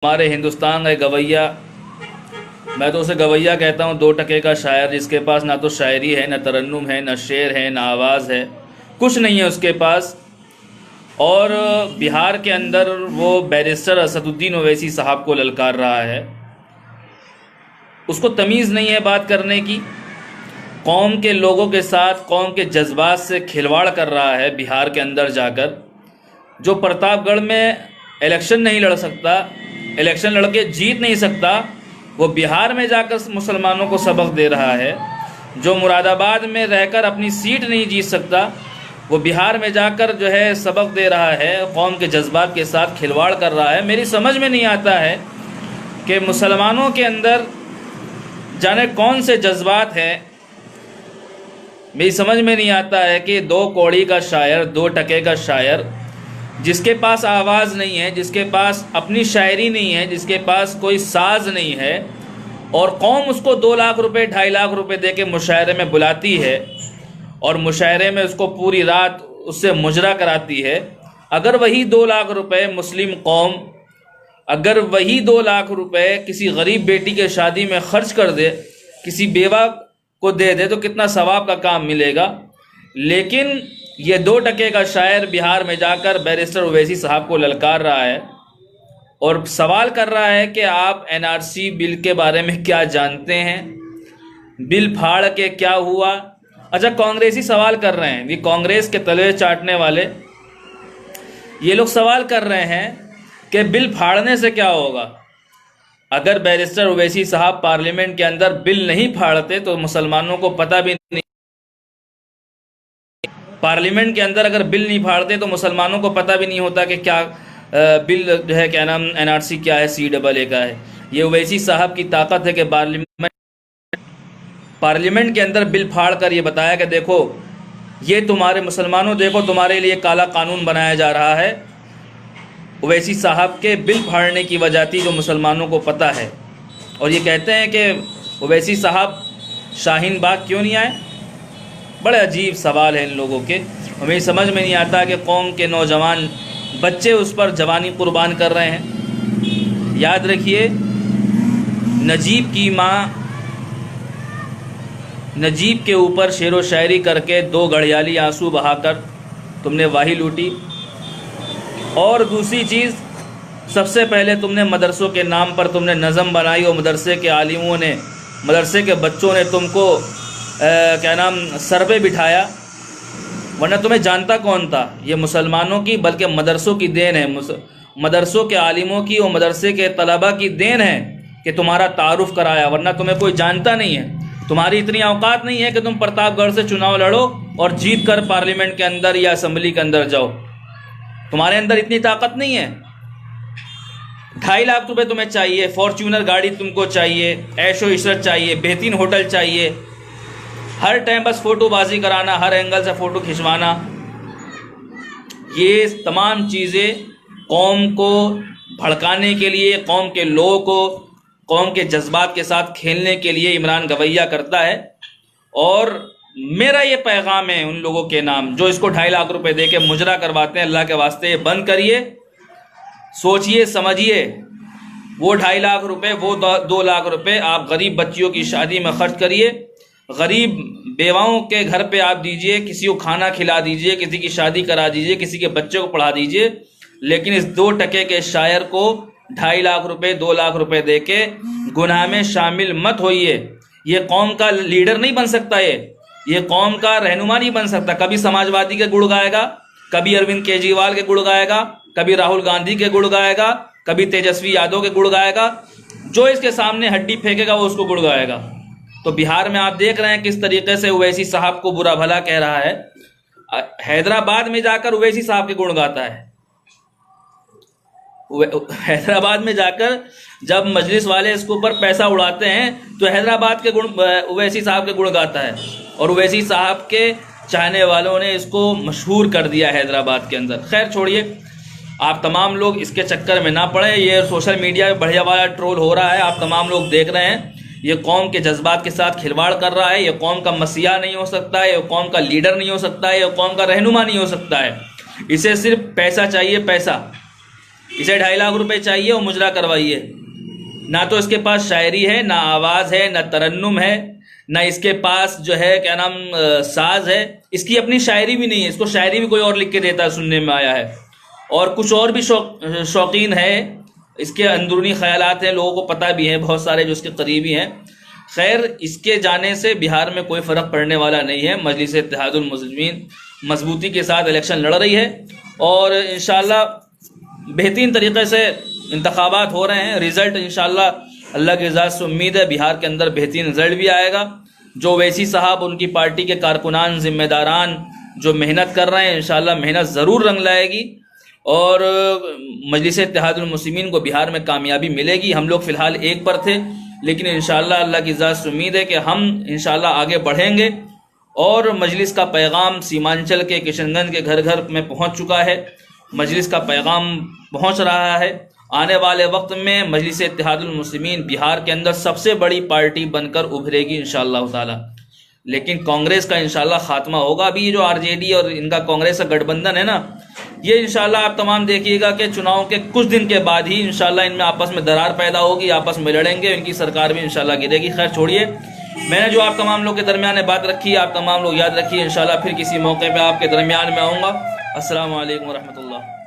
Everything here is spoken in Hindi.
हमारे हिंदुस्तान का एक गवैया, मैं तो उसे गवैया कहता हूँ, 2 टके का शायर, जिसके पास ना तो शायरी है, ना तरन्नुम है, ना शेर है, ना आवाज़ है, कुछ नहीं है उसके पास। और बिहार के अंदर वो बैरिस्टर असदुद्दीन ओवैसी साहब को ललकार रहा है। उसको तमीज़ नहीं है बात करने की। कौम के लोगों के साथ, कौम के जज्बात से खिलवाड़ कर रहा है बिहार के अंदर जाकर। जो प्रतापगढ़ में इलेक्शन नहीं लड़ सकता, इलेक्शन लड़के जीत नहीं सकता, वो बिहार में जाकर मुसलमानों को सबक दे रहा है। जो मुरादाबाद में रहकर अपनी सीट नहीं जीत सकता, वो बिहार में जाकर जो है सबक दे रहा है, कौम के जज्बात के साथ खिलवाड़ कर रहा है। मेरी समझ में नहीं आता है कि मुसलमानों के अंदर जाने कौन से जज्बात हैं। मेरी समझ में नहीं आता है कि 2 कौड़ी का शायर, 2 टके का शायर, जिसके पास आवाज़ नहीं है, जिसके पास अपनी शायरी नहीं है, जिसके पास कोई साज नहीं है, और कौम उसको 2 लाख रुपए, 2.5 लाख रुपए दे के मुशायरे में बुलाती है और मुशायरे में उसको पूरी रात उससे मुजरा कराती है। अगर वही 2 लाख रुपए मुस्लिम कौम, अगर वही 2 लाख रुपए किसी गरीब बेटी के शादी में खर्च कर दे, किसी बेवा को दे दे, तो कितना सवाब का काम मिलेगा। लेकिन ये 2 टके का शायर बिहार में जाकर बैरिस्टर ओवैसी साहब को ललकार रहा है और सवाल कर रहा है कि आप एनआरसी बिल के बारे में क्या जानते हैं, बिल फाड़ के क्या हुआ। अच्छा, कांग्रेसी सवाल कर रहे हैं, ये कांग्रेस के तलवे चाटने वाले, ये लोग सवाल कर रहे हैं कि बिल फाड़ने से क्या होगा। अगर बैरिस्टर ओवैसी साहब पार्लियामेंट के अंदर बिल नहीं फाड़ते तो मुसलमानों को पता भी नहीं, पार्लियामेंट के अंदर अगर बिल नहीं फाड़ते तो मुसलमानों को पता भी नहीं होता कि क्या बिल जो है, क्या नाम, एनआरसी क्या है, CAA का है। ये ओवैसी साहब की ताकत है कि पार्लियामेंट के अंदर बिल फाड़ कर ये बताया कि देखो, ये तुम्हारे मुसलमानों, देखो तुम्हारे लिए काला कानून बनाया जा रहा है। ओवैसी साहब के बिल फाड़ने की वजह थी जो मुसलमानों को पता है। और ये कहते हैं कि ओवैसी साहब शाहीन बाग क्यों नहीं आए। बड़े अजीब सवाल हैं इन लोगों के। हमें समझ में नहीं आता कि कौम के नौजवान बच्चे उस पर जवानी कुर्बान कर रहे हैं। याद रखिए, नजीब की माँ नजीब के ऊपर शेरो शायरी करके 2 घड़ियाली आंसू बहाकर तुमने वाही लूटी। और दूसरी चीज़, सबसे पहले तुमने मदरसों के नाम पर तुमने नज़म बनाई और मदरसे के आलिमों ने, मदरसे के बच्चों ने तुमको क्या नाम, सर पे बिठाया, वरना तुम्हें जानता कौन था। ये मुसलमानों की बल्कि मदरसों की देन है, मदरसों के आलिमों की और मदरसे के तलबा की देन है कि तुम्हारा तारुफ कराया, वरना तुम्हें कोई जानता नहीं है। तुम्हारी इतनी औकात नहीं है कि तुम प्रतापगढ़ से चुनाव लड़ो और जीत कर पार्लियामेंट के अंदर या असेंबली के अंदर जाओ। तुम्हारे अंदर इतनी ताकत नहीं है। 2.5 लाख रुपए तुम्हें चाहिए, फॉर्च्यूनर गाड़ी तुमको चाहिए, ऐशो इशरत चाहिए, बेहतरीन होटल चाहिए, हर टाइम बस फ़ोटोबाजी कराना, हर एंगल से फ़ोटो खिंचवाना। ये तमाम चीज़ें कौम को भड़काने के लिए, कौम के लोगों को कौम के जज्बात के साथ खेलने के लिए इमरान गवैया करता है। और मेरा ये पैगाम है उन लोगों के नाम जो इसको 2.5 लाख रुपए दे के मुजरा करवाते हैं। अल्लाह के वास्ते बंद करिए, सोचिए समझिए। वो 2.5 लाख रुपए, वो 2 लाख रुपए आप गरीब बच्चियों की शादी में खर्च करिए, गरीब बेवाओं के घर पे आप दीजिए, किसी को खाना खिला दीजिए, किसी की शादी करा दीजिए, किसी के बच्चे को पढ़ा दीजिए। लेकिन इस 2 टके के शायर को 2.5 लाख रुपए, 2 लाख रुपए दे के गुनाह में शामिल मत होइए। ये कौम का लीडर नहीं बन सकता, ये कौम का रहनुमा नहीं बन सकता। कभी समाजवादी के गुण गाएगा, कभी अरविंद केजरीवाल के गुण गाएगा, कभी राहुल गांधी के गुण गाएगा, कभी तेजस्वी यादव के गुण गाएगा। जो इसके सामने हड्डी फेंकेगा वो उसको गुण गाएगा। तो बिहार में आप देख रहे हैं किस तरीके से ओवैसी साहब को बुरा भला कह रहा है। हैदराबाद में जाकर ओवैसी साहब के गुण गाता है। हैदराबाद में जाकर जब मजलिस वाले इसके ऊपर पैसा उड़ाते हैं तो हैदराबाद के गुण, ओवैसी साहब के गुण गाता है। और ओवैसी साहब के चाहने वालों ने इसको मशहूर कर दिया हैदराबाद के अंदर। खैर छोड़िए, आप तमाम लोग इसके चक्कर में ना पड़े। ये सोशल मीडिया में बढ़िया वाला ट्रोल हो रहा है, आप तमाम लोग देख रहे हैं। ये कौम के जज्बात के साथ खिलवाड़ कर रहा है। ये कौम का मसीहा नहीं हो सकता है, ये कौम का लीडर नहीं हो सकता है, ये कौम का रहनुमा नहीं हो सकता है। इसे सिर्फ पैसा चाहिए, पैसा। इसे 2.5 लाख रुपए चाहिए और मुजरा करवाइए। ना तो इसके पास शायरी है, ना आवाज़ है, ना तरन्नुम है, ना इसके पास जो है क्या नाम साज है। इसकी अपनी शायरी भी नहीं है, इसको शायरी भी कोई और लिख के देता है, सुनने में आया है। और कुछ और भी शौकीन है, इसके अंदरूनी ख्यालात हैं, लोगों को पता भी है, बहुत सारे जो इसके करीबी हैं। खैर, इसके जाने से बिहार में कोई फ़र्क पड़ने वाला नहीं है। मजलिस इत्तेहादुल मुस्लिमीन मजबूती के साथ इलेक्शन लड़ रही है और इंशाअल्लाह बेहतरीन तरीके से इंतखाबात हो रहे हैं। रिज़ल्ट इंशाअल्लाह अल्लाह की इजाज़त से उम्मीद है बिहार के अंदर बेहतरीन रिज़ल्ट भी आएगा। जो वैसी साहब, उनकी पार्टी के कारकुनान, ज़िम्मेदारान जो मेहनत कर रहे हैं, इंशाअल्लाह मेहनत ज़रूर रंग लाएगी और मजलिस इत्तेहादुल मुस्लिमीन को बिहार में कामयाबी मिलेगी। हम लोग फ़िलहाल एक पर थे, लेकिन इंशाअल्लाह अल्लाह की इजाज़त से उम्मीद है कि हम इंशाअल्लाह आगे बढ़ेंगे और मजलिस का पैगाम सीमांचल के किशनगंज के घर घर में पहुंच चुका है। मजलिस का पैगाम पहुंच रहा है। आने वाले वक्त में मजलिस इत्तेहादुल मुस्लिमीन बिहार के अंदर सबसे बड़ी पार्टी बनकर उभरेगी इंशाअल्लाह ताला। लेकिन कांग्रेस का इंशाअल्लाह खात्मा होगा। अभी ये जो आरजेडी और इनका कांग्रेस का गठबंधन है ना, ये इंशाअल्लाह आप तमाम देखिएगा कि चुनाव के कुछ दिन के बाद ही इंशाअल्लाह इनमें आपस में दरार पैदा होगी, आपस में लड़ेंगे, इनकी सरकार भी इंशाअल्लाह गिरेगी। खैर छोड़िए, मैंने जो आप तमाम लोग के दरमियान बात रखी, आप तमाम लोग याद रखिए। इंशाअल्लाह फिर किसी मौके पर आपके दरमियान में आऊँगा। अस्सलामु अलैकुम वरहमतुल्लाह।